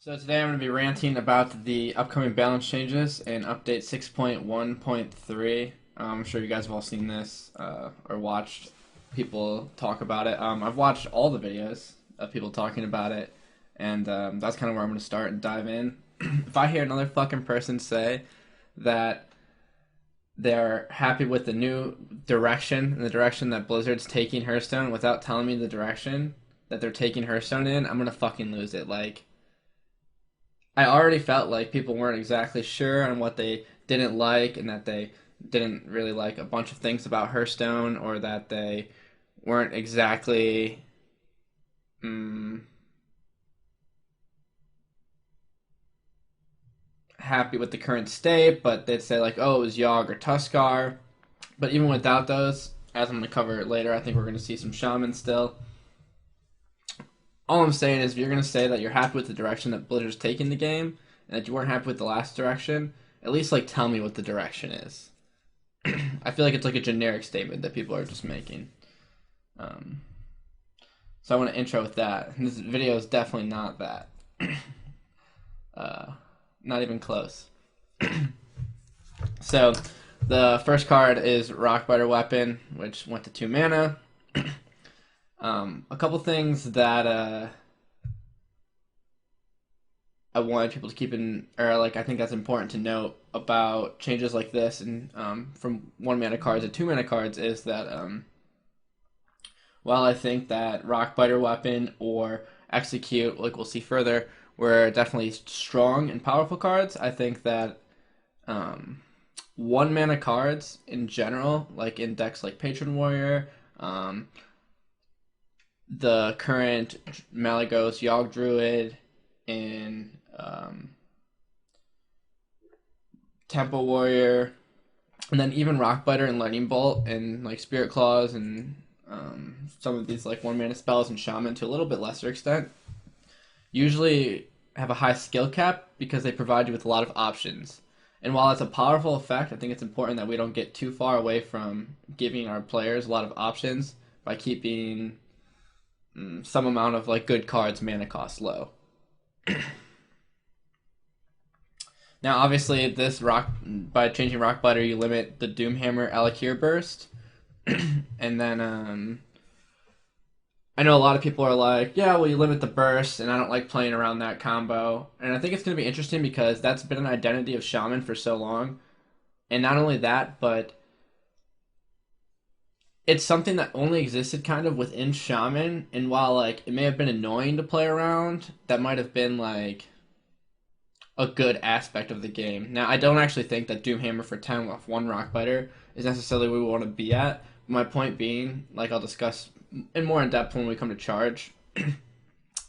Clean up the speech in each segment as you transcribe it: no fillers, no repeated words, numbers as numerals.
So today I'm going to be ranting about the upcoming balance changes in update 6.1.3. I'm sure you guys have all seen this or watched people talk about it. I've watched all the videos of people talking about it, and that's kind of where I'm going to start and dive in. If I hear another fucking person say that they're happy with the new direction and the direction that Blizzard's taking Hearthstone without telling me the direction that they're taking Hearthstone in, I'm going to fucking lose it. Like, I already felt like people weren't exactly sure on what they didn't like, and that they didn't really like a bunch of things about Hearthstone, or that they weren't exactly mm, happy with the current state, but they'd say like, "Oh, it was Yogg or Tuskar." But even without those, as I'm going to cover it later, I think we're going to see some Shaman still. All I'm saying is, if you're going to say that you're happy with the direction that Blizzard's taking the game, and that you weren't happy with the last direction, at least like tell me what the direction is. I feel like it's like a generic statement that people are just making. Um, so I want to intro with that. And this video is definitely not that. uh, Not even close. So the first card is Rockbiter Weapon, which went to 2 mana. A couple things that I wanted people to keep in, or like I think that's important to note about changes like this, and from 1 mana cards to 2 mana cards, is that while I think that Rockbiter Weapon or Execute, like we'll see further, were definitely strong and powerful cards, I think that 1 mana cards in general, like in decks like Patron Warrior, the current Malygos Yogg Druid in Temple Warrior, and then even Rockbiter and Lightning Bolt and like Spirit Claws and some of these like 1 mana spells and Shaman to a little bit lesser extent, usually have a high skill cap because they provide you with a lot of options. And while it's a powerful effect, I think it's important that we don't get too far away from giving our players a lot of options by keeping some amount of like good cards mana cost low. Now, obviously, this rock by changing Rockbiter, you limit the Doomhammer Alakir burst, and then I know a lot of people are like, yeah, well, you limit the burst, and I don't like playing around that combo. And I think it's going to be interesting because that's been an identity of Shaman for so long, and not only that, but it's something that only existed kind of within Shaman. And while like it may have been annoying to play around, that might have been like a good aspect of the game. Now, I don't actually think that Doomhammer for 10 off 1 Rockbiter is necessarily where we want to be at. My point being, like I'll discuss in more in depth when we come to charge,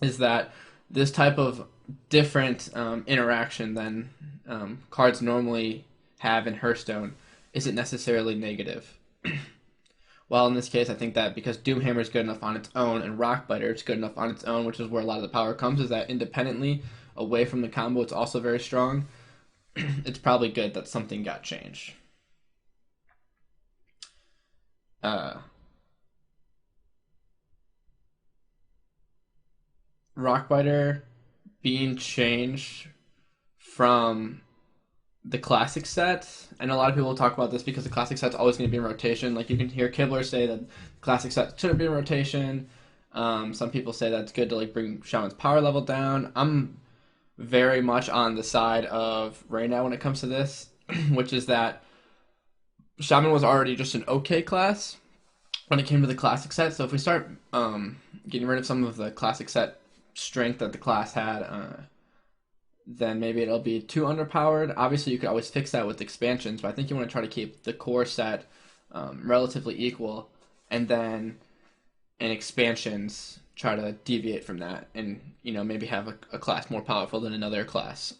is that this type of different interaction than cards normally have in Hearthstone isn't necessarily negative. Well, in this case, I think that because Doomhammer is good enough on its own and Rockbiter is good enough on its own, which is where a lot of the power comes, is that independently, away from the combo, it's also very strong. It's probably good that something got changed. Uh, Rockbiter being changed from the classic set. I know a lot of people talk about this because the classic set's always going to be in rotation. Like you can hear Kibler say that the classic set shouldn't be in rotation. Some people say that it's good to like bring Shaman's power level down. I'm very much on the side of right now when it comes to this, which is that Shaman was already just an okay class when it came to the classic set. So if we start getting rid of some of the classic set strength that the class had, then maybe it'll be too underpowered. Obviously, you could always fix that with expansions, but I think you want to try to keep the core set relatively equal, and then in expansions try to deviate from that, and maybe have a class more powerful than another class.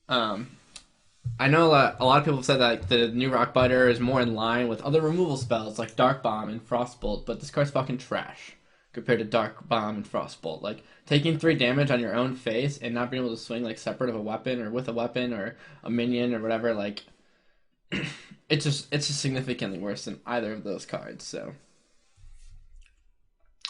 I know a lot of people have said that the new Rockbiter is more in line with other removal spells like Dark Bomb and Frostbolt, but this card's fucking trash compared to Dark Bomb and Frostbolt. Like taking 3 damage on your own face and not being able to swing like separate of a weapon or with a weapon or a minion or whatever, like it's just significantly worse than either of those cards. So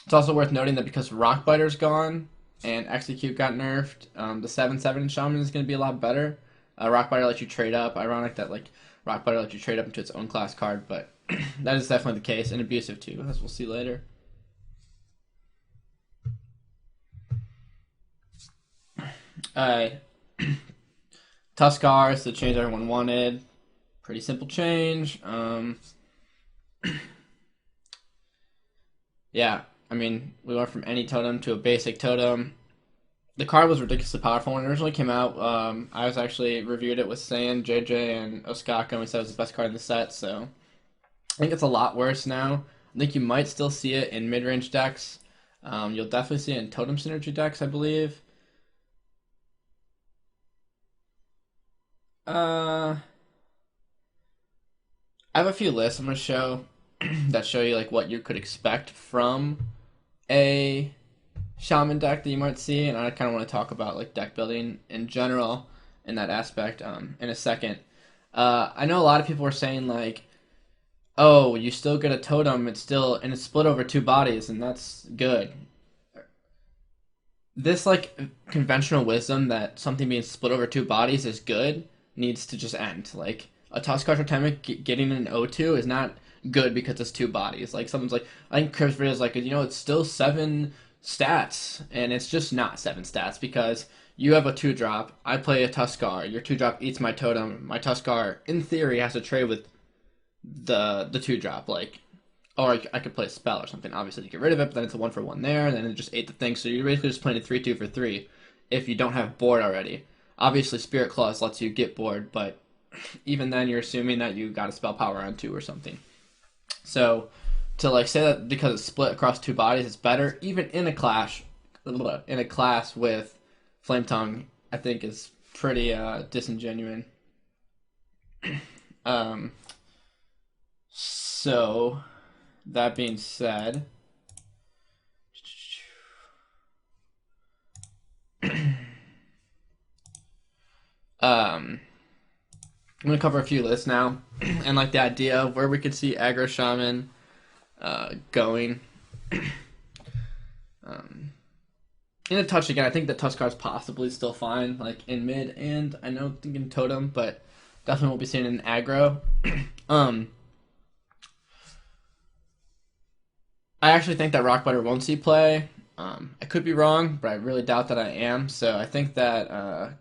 it's also worth noting that because Rockbiter's gone, and Execute got nerfed. The 7/7 Shaman is going to be a lot better. Rockbiter lets you trade up. Ironic that like Rockbiter lets you trade up into its own class card, but that is definitely the case, and abusive too, as we'll see later. Tuskar is the change everyone wanted. Pretty simple change. Yeah, I mean, we went from any totem to a basic totem. The card was ridiculously powerful when it originally came out. I was actually reviewed it with Sand, JJ, and Osaka, and we said it was the best card in the set, so I think it's a lot worse now. I think you might still see it in mid-range decks. You'll definitely see it in totem synergy decks, I believe. I have a few lists I'm going to show that show you like what you could expect from a shaman deck that you might see, and I kind of want to talk about like deck building in general in that aspect in a second. I know a lot of people are saying like, oh, you still get a totem, it's split over two bodies, and that's good. This like conventional wisdom that something being split over two bodies is good needs to just end. Like a Tuskar Totemic getting an O2 is not good because it's two bodies. Like someone's like, I think Chris is like, it's still 7 stats, and it's just not 7 stats because you have a 2-drop. I play a Tuskar. Your 2-drop eats my totem. My Tuskar, in theory, has to trade with the 2-drop. Like, or I could play a spell or something, obviously, to get rid of it, but then it's a 1-for-1 there, and then it just ate the thing. So you're basically just playing a 3-2 for 3 if you don't have board already. Obviously, Spirit Clause lets you get board, but even then, you're assuming that you got a spell power on 2 or something. So to like say that because it's split across two bodies, it's better, even in a clash with Flame Tongue, I think is pretty disingenuous. So that being said, I'm gonna cover a few lists now, and like the idea of where we could see aggro shaman going. In a touch again, I think the Tuskar's possibly still fine, like in mid, and I know thinking totem, but definitely won't be seen in aggro. I actually think that Rockbiter won't see play. I could be wrong, but I really doubt that I am. So I think that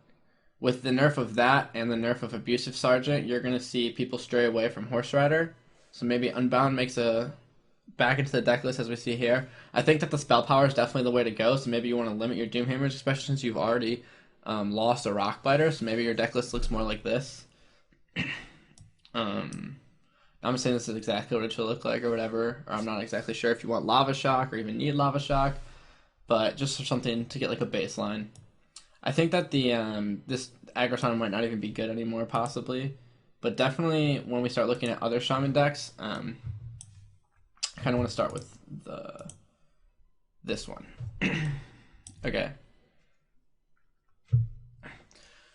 with the nerf of that and the nerf of Abusive Sergeant, you're going to see people stray away from Horse Rider. So maybe Unbound makes a back into the deck list as we see here. I think that the spell power is definitely the way to go. So maybe you want to limit your Doomhammers, especially since you've already lost a Rockbiter. So maybe your deck list looks more like this. I'm saying this is exactly what it should look like or whatever. Or I'm not exactly sure if you want Lava Shock or even need Lava Shock. But just for something to get like a baseline. I think that the this aggro shaman might not even be good anymore, possibly, but definitely when we start looking at other shaman decks, I kind of want to start with this one. Okay,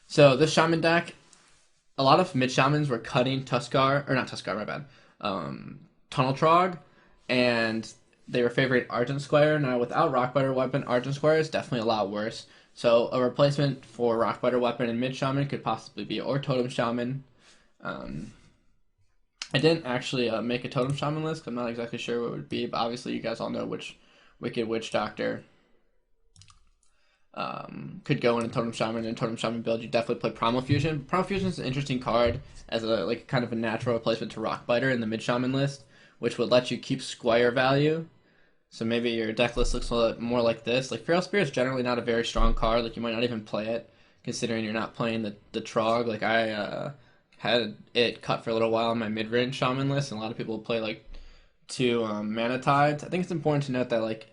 so this shaman deck, a lot of mid shamans were cutting Tuskar, or not Tuskar, my bad, Tunnel Trog, and they were favoring Argent Squire. Now without Rockbiter weapon, Argent Squire is definitely a lot worse. So a replacement for Rockbiter weapon in mid shaman could possibly be or totem shaman. I didn't actually make a totem shaman list. I'm not exactly sure what it would be, but obviously you guys all know which Wicked Witch Doctor could go in a totem shaman and totem shaman build. You definitely play Primal Fusion. Primal Fusion is an interesting card as a like kind of a natural replacement to Rockbiter in the mid shaman list, which would let you keep Squire value. So maybe your deck list looks a lot more like this. Like Feral Spirit is generally not a very strong card. Like you might not even play it, considering you're not playing the Trog. Like I had it cut for a little while on my mid-range shaman list, and a lot of people play like 2 Mana Tides. I think it's important to note that like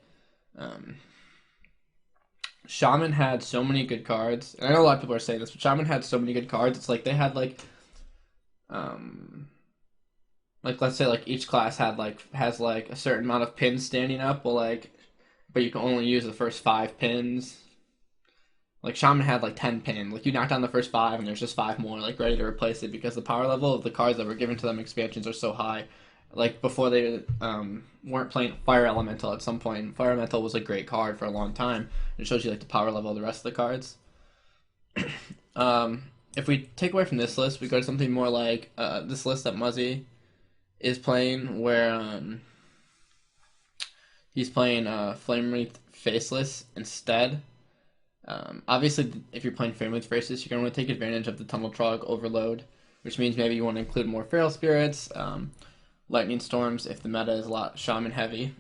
Shaman had so many good cards, and I know a lot of people are saying this, but Shaman had so many good cards. It's like they had like let's say like each class has like a certain amount of pins standing up, but you can only use the first 5 pins. Like Shaman had like 10 pins. Like you knock down the first 5 and there's just 5 more like ready to replace it because the power level of the cards that were given to them expansions are so high. Like before they weren't playing Fire Elemental at some point. Fire Elemental was a great card for a long time. It shows you like the power level of the rest of the cards. If we take away from this list, we go to something more like this list that Muzzy is playing, where he's playing Flame Wreath Faceless instead. Obviously, if you're playing Flame Wreath Faceless, you're going to want to take advantage of the Tunnel Trog overload, which means maybe you want to include more Feral Spirits, Lightning Storms if the meta is a lot Shaman heavy.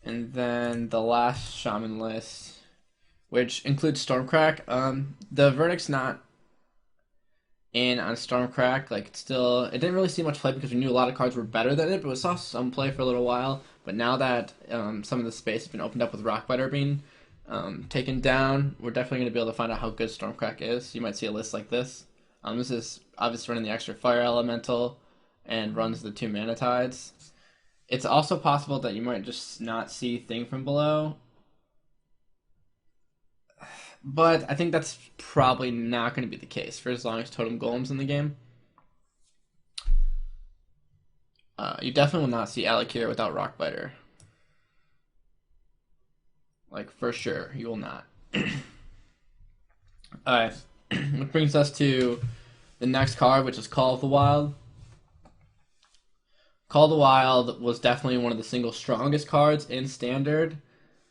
And then the last Shaman list, which includes Stormcrack. The verdict's not in on Stormcrack. Like, it didn't really see much play because we knew a lot of cards were better than it, but we saw some play for a little while. But now that some of the space has been opened up with Rockbiter being taken down, we're definitely going to be able to find out how good Stormcrack is. You might see a list like this. This is obviously running the extra Fire Elemental and runs the 2 Mana Tides. It's also possible that you might just not see Thing from Below. But I think that's probably not going to be the case for as long as Totem Golem's in the game. You definitely will not see Alakir without Rockbiter. Like, for sure, you will not. Alright, which brings us to the next card, which is Call of the Wild. Call of the Wild was definitely one of the single strongest cards in Standard,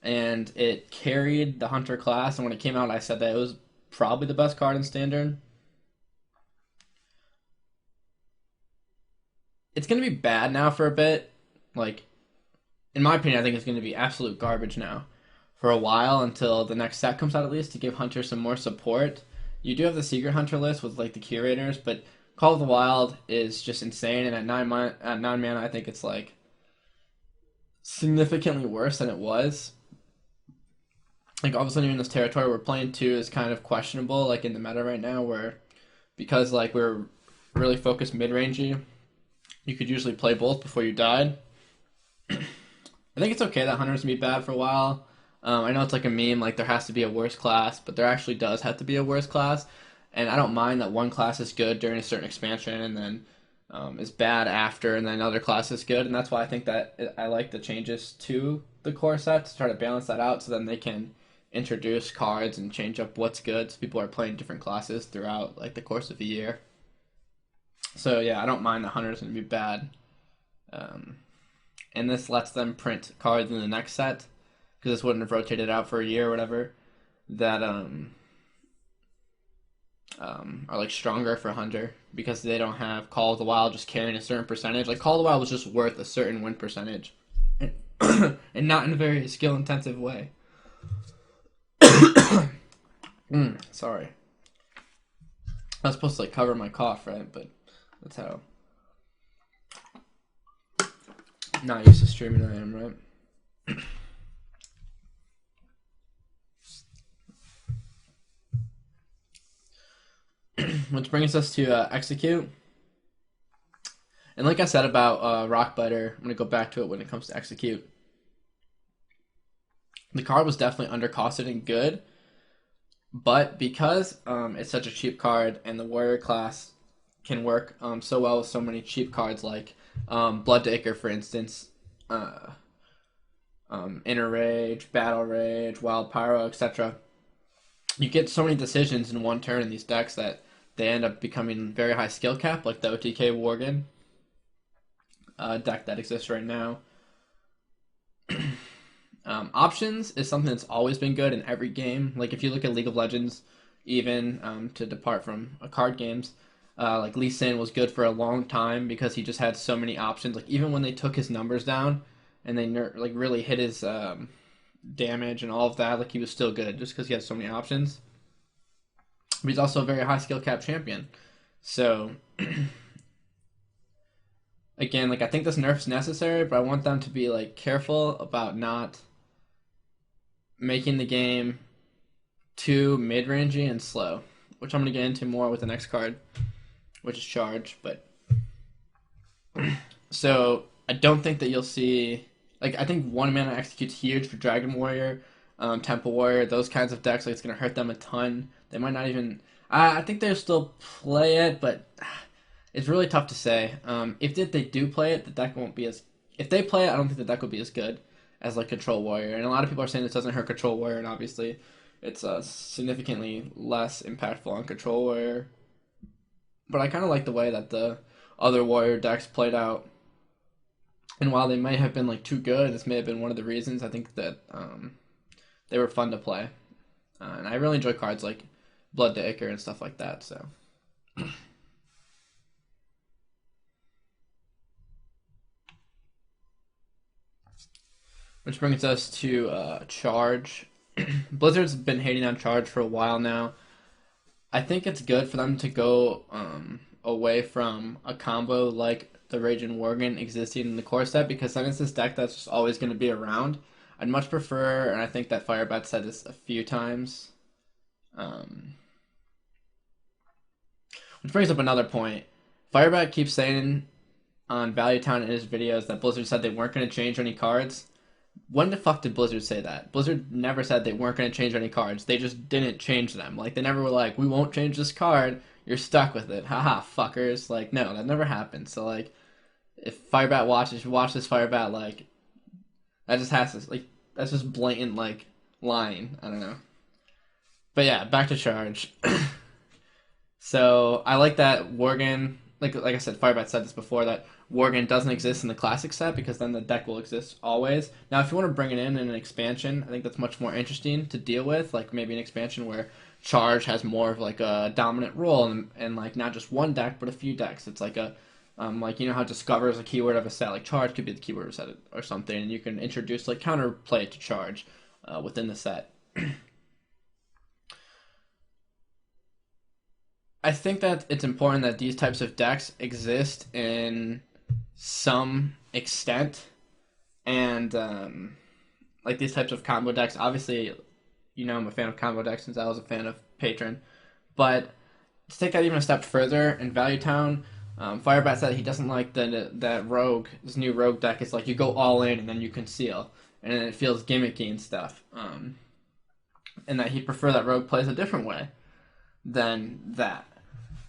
and it carried the Hunter class, and when it came out I said that it was probably the best card in Standard. It's going to be bad now for a bit. Like, in my opinion, I think it's going to be absolute garbage now for a while until the next set comes out, at least, to give Hunter some more support. You do have the Secret Hunter list with, like, the Curators, but Call of the Wild is just insane, and at 9 mana, I think it's, like, significantly worse than it was. Like, all of a sudden you're in this territory where playing 2 is kind of questionable, like, in the meta right now, where, because, like, we're really focused mid-rangey, you could usually play both before you died. I think it's okay that Hunter's gonna be bad for a while. I know it's like a meme, like there has to be a worse class, but there actually does have to be a worse class. And I don't mind that one class is good during a certain expansion and then is bad after, and then another class is good. And that's why I think that I like the changes to the core set to try to balance that out, so then they can introduce cards and change up what's good, so people are playing different classes throughout like the course of a year. So yeah, I don't mind that Hunter's going to be bad. And this lets them print cards in the next set, because this wouldn't have rotated out for a year or whatever, that are like stronger for Hunter, because they don't have Call of the Wild just carrying a certain percentage. Like, Call of the Wild was just worth a certain win percentage, and, and not in a very skill-intensive way. Sorry. I was supposed to like cover my cough, right? But that's how not used to streaming I am, right? Which brings us to Execute. And like I said about Rockbiter, I'm going to go back to it when it comes to Execute. The card was definitely undercosted and good, but because it's such a cheap card and the Warrior class can work so well with so many cheap cards like Bloodtaker, for instance, Inner Rage, Battle Rage, Wild Pyro, etc. You get so many decisions in one turn in these decks that they end up becoming very high skill cap, like the OTK Worgen deck that exists right now. Options is something that's always been good in every game. Like, if you look at League of Legends, even to depart from card games, like Lee Sin was good for a long time because he just had so many options. Like, even when they took his numbers down and they like really hit his damage and all of that, like, he was still good just because he had so many options. But he's also a very high skill cap champion. So again, like, I think this nerf's necessary, but I want them to be like careful about not making the game too mid-rangey and slow, which I'm going to get into more with the next card, which is Charge. But so I don't think that you'll see, like, I think 1 mana Execute's huge for Dragon Warrior, Temple Warrior, those kinds of decks. Like, it's going to hurt them a ton. They might not even, I think they'll still play it, but it's really tough to say. If they do play it, the deck won't be as. If they play it, I don't think the deck will be as good as like Control Warrior. And a lot of people are saying this doesn't hurt Control Warrior, and obviously, it's significantly less impactful on Control Warrior. But I kind of like the way that the other Warrior decks played out. And while they might have been like too good, this may have been one of the reasons. I think that they were fun to play, and I really enjoy cards like Blood to Acre and stuff like that. So. Which brings us to Charge. Blizzard's been hating on Charge for a while now. I think it's good for them to go away from a combo like the Raging Worgen existing in the core set, because then it's this deck that's just always going to be around. I'd much prefer, and I think that Firebat said this a few times, which brings up another point. Firebat keeps saying on Value Town in his videos that Blizzard said they weren't going to change any cards. When the fuck did Blizzard say that? Blizzard never said they weren't going to change any cards. They just didn't change them. Like, they never were like, we won't change this card. You're stuck with it. Haha, fuckers. Like, no, that never happened. So, like, if Firebat watches, you watch this Firebat, like, that just has to, like, that's just blatant, like, lying. I don't know. But yeah, back to Charge. So, I like that Worgen, like I said, Firebat said this before, that Worgen doesn't exist in the classic set, because then the deck will exist always. Now, if you want to bring it in an expansion, I think that's much more interesting to deal with, like maybe an expansion where Charge has more of like a dominant role, and like not just one deck, but a few decks. It's like a, like, you know how Discover is a keyword of a set, like Charge could be the keyword of a set or something, and you can introduce like counterplay to Charge within the set. I think that it's important that these types of decks exist in some extent, and like these types of combo decks. Obviously, you know I'm a fan of combo decks since I was a fan of Patron, but to take that even a step further, in Value Town, Firebat said he doesn't like that Rogue, this new Rogue deck. It's like you go all in and then you conceal, and then it feels gimmicky and stuff, and that he'd prefer that Rogue plays a different way than that.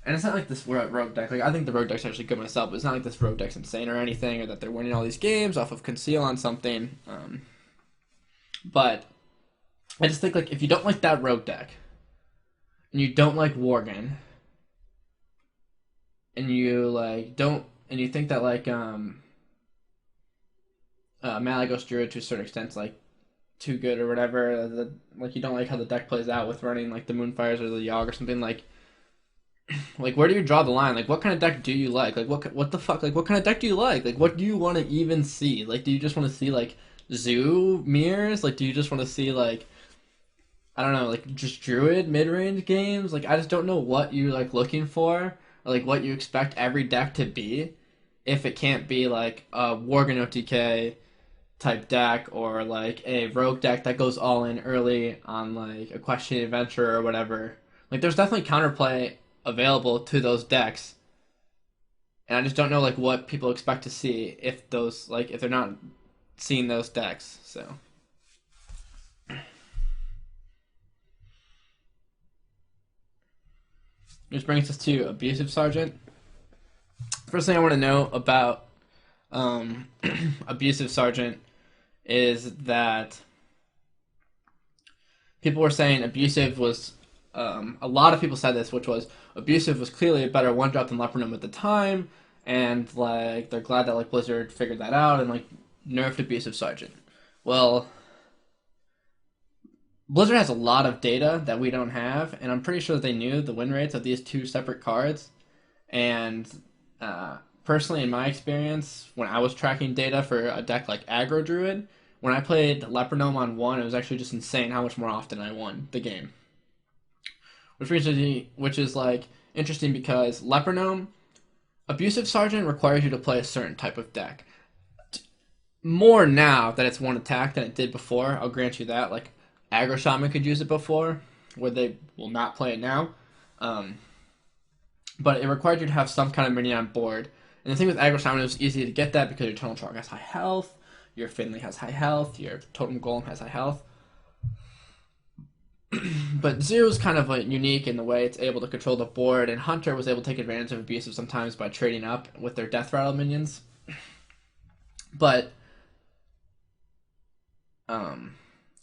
And it's not like this Rogue deck, like, I think the Rogue deck's actually good myself, but it's not like this Rogue deck's insane or anything, or that they're winning all these games off of conceal on something. But I just think, like, if you don't like that Rogue deck, and you don't like Worgen, and you like don't, and you think that like Malygos Druid to a certain extent is like too good or whatever, like you don't like how the deck plays out with running like the Moonfires or the Yogg or something, like where do you draw the line? Like, what kind of deck do you like? Like, what the fuck? Like, what kind of deck do you like? Like, what do you want to even see? Like, do you just want to see, like, Zoo mirrors? Like, do you just want to see, like, I don't know, like, just Druid mid-range games? Like, I just don't know what you're, like, looking for, or, like, what you expect every deck to be, if it can't be, like, a Worgen OTK type deck, or, like, a Rogue deck that goes all in early on, like, a Questioning Adventure or whatever. Like, there's definitely counterplay available to those decks, and I just don't know like what people expect to see if those, like, if they're not seeing those decks. So which brings us to Abusive Sergeant. First thing I want to know about Abusive Sergeant is that people were saying Abusive was, a lot of people said this, which was Abusive was clearly a better one drop than Leopardome at the time, and like they're glad that like Blizzard figured that out and like nerfed Abusive Sergeant. Well, Blizzard has a lot of data that we don't have, and I'm pretty sure that they knew the win rates of these two separate cards. And personally, in my experience, when I was tracking data for a deck like Aggro Druid, when I played Leopardome on one, it was actually just insane how much more often I won the game. Which is like interesting because Leopardome, Abusive Sergeant requires you to play a certain type of deck. More now that it's one attack than it did before, I'll grant you that. Like, Aggro Shaman could use it before, where they will not play it now. But it required you to have some kind of minion on board. And the thing with Aggro Shaman, it was easy to get that because your Tunnel Trog has high health, your Finley has high health, your Totem Golem has high health. But Zoo is kind of like unique in the way it's able to control the board, and Hunter was able to take advantage of Abusive sometimes by trading up with their Death Rattle minions. But um,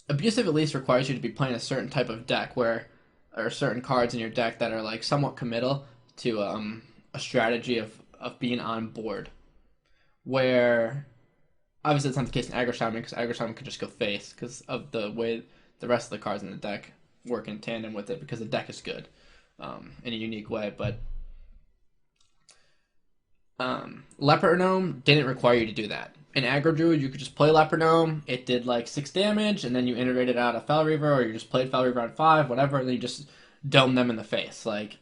Abusive at least requires you to be playing a certain type of deck where there are certain cards in your deck that are like somewhat committal to a strategy of being on board. Where obviously it's not the case in Aggro Shaman because Aggro Shaman could just go face because of the way the rest of the cards in the deck work in tandem with it because the deck is good in a unique way. But Leopard Gnome didn't require you to do that. In Aggro Druid, you could just play Leopard Gnome. It did like 6 damage, and then you iterated out a Fel Reaver, or you just played Fel Reaver on 5, whatever, and then you just dome them in the face. Like,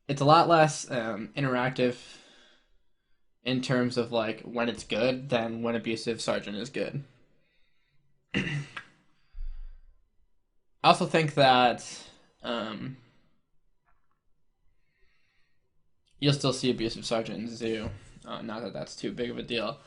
it's a lot less interactive in terms of like when it's good than when Abusive Sergeant is good. I also think that you'll still see Abusive Sergeant in Zoo. Not that that's too big of a deal.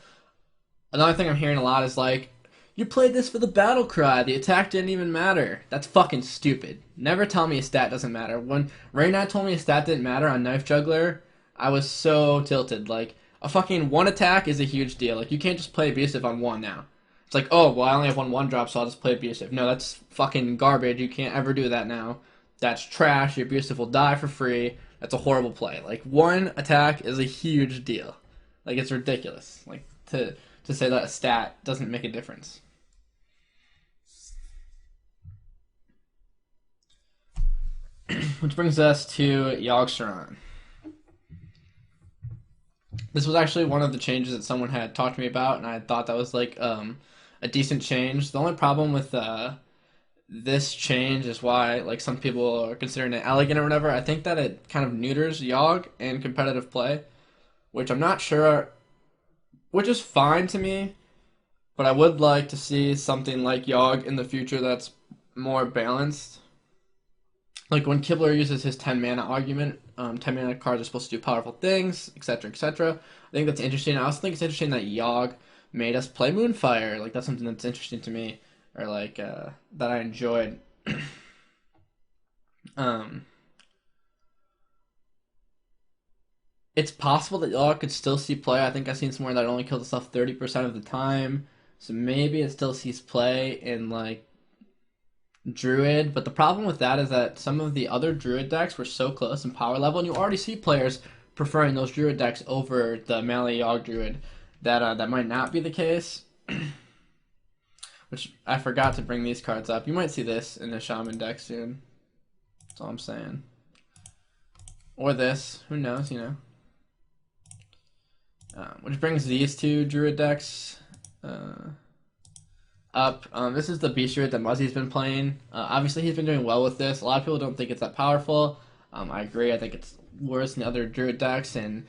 Another thing I'm hearing a lot is like, you played this for the battle cry. The attack didn't even matter. That's fucking stupid. Never tell me a stat doesn't matter. When RanT told me a stat didn't matter on Knife Juggler, I was so tilted. Like, a fucking one attack is a huge deal. Like, you can't just play Abusive on one now. It's like, oh, well, I only have one drop, so I'll just play Abusive. No, that's fucking garbage. You can't ever do that now. That's trash. Your Abusive will die for free. That's a horrible play. Like, one attack is a huge deal. Like, it's ridiculous. Like, to say that a stat doesn't make a difference. Which brings us to Yogg-Saron. This was actually one of the changes that someone had talked to me about, and I thought that was like a decent change. The only problem with this change is why like some people are considering it elegant or whatever. I think that it kind of neuters Yogg in competitive play, which I'm not sure, which is fine to me, but I would like to see something like Yogg in the future that's more balanced. Like when Kibler uses his 10 mana argument, 10 mana cards are supposed to do powerful things, etc., etc. I think that's interesting. I also think it's interesting that Yogg made us play Moonfire. Like that's something that's interesting to me, or like that I enjoyed. um, it's possible that Yogg could still see play. I think I've seen somewhere that it only kills itself 30% of the time, so maybe it still sees play in like Druid, but the problem with that is that some of the other Druid decks were so close in power level, and you already see players preferring those Druid decks over the Melee Yogg Druid. That might not be the case. Which I forgot to bring these cards up. You might see this in the Shaman deck soon. That's all I'm saying. Or this. Who knows, you know. Which brings these two Druid decks up. This is the Beast Druid that Muzzy's been playing. Obviously, he's been doing well with this. A lot of people don't think it's that powerful. I agree. I think it's worse than the other Druid decks, and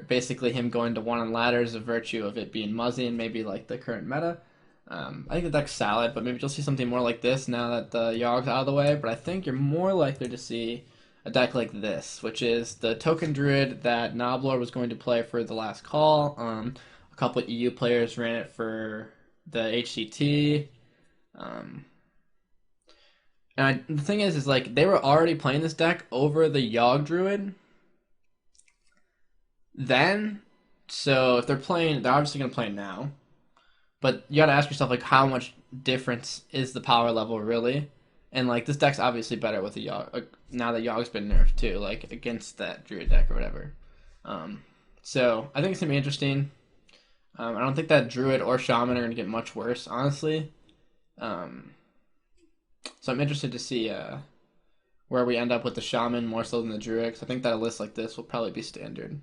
basically him going to one on ladder is a virtue of it being Muzzy and maybe like the current meta. I think the deck's solid, but maybe you'll see something more like this now that the Yogg's out of the way. But I think you're more likely to see a deck like this, which is the token Druid that Noblor was going to play for the last call. A couple of EU players ran it for the HCT. The thing is like they were already playing this deck over the Yogg Druid. Then, so if they're playing, they're obviously gonna play now. But you gotta ask yourself like how much difference is the power level really? And like this deck's obviously better with the Yogg now that Yogg's been nerfed too, like against that Druid deck or whatever. So I think it's gonna be interesting. I don't think that Druid or Shaman are going to get much worse, honestly. So I'm interested to see where we end up with the Shaman more so than the Druid, because I think that a list like this will probably be standard.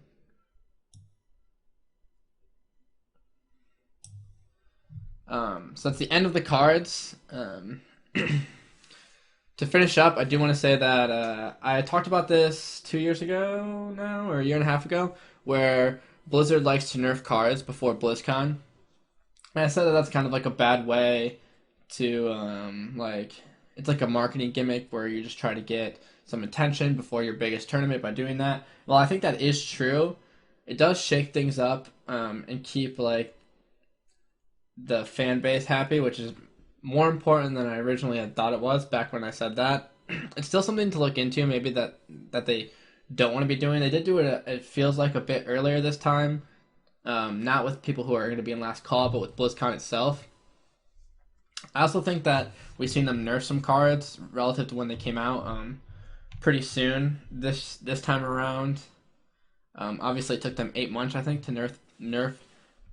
So that's the end of the cards. To finish up, I do want to say that I talked about this 2 years ago now, or a year and a half ago, where Blizzard likes to nerf cards before BlizzCon. And I said that that's kind of like a bad way to, it's like a marketing gimmick where you just try to get some attention before your biggest tournament by doing that. Well, I think that is true. It does shake things up and keep, like, the fan base happy, which is more important than I originally had thought it was back when I said that. It's still something to look into. Maybe that they don't want to be doing. They did do it. It feels like a bit earlier this time. Not with people who are going to be in last call, but with BlizzCon itself. I also think that we've seen them nerf some cards relative to when they came out. Pretty soon this time around. Obviously, it took them 8 months, I think, to nerf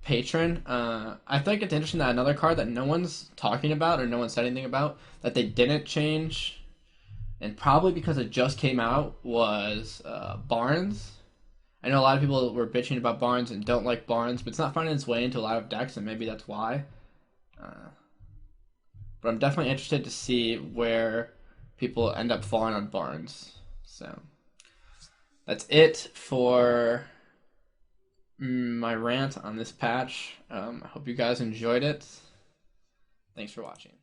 Patron. I think it's interesting that another card that no one's talking about or no one said anything about that they didn't change, and probably because it just came out, was Barnes. I know a lot of people were bitching about Barnes and don't like Barnes, but it's not finding its way into a lot of decks, and maybe that's why. Uh, but I'm definitely interested to see where people end up falling on Barnes. So that's it for my rant on this patch. I hope you guys enjoyed it. Thanks for watching.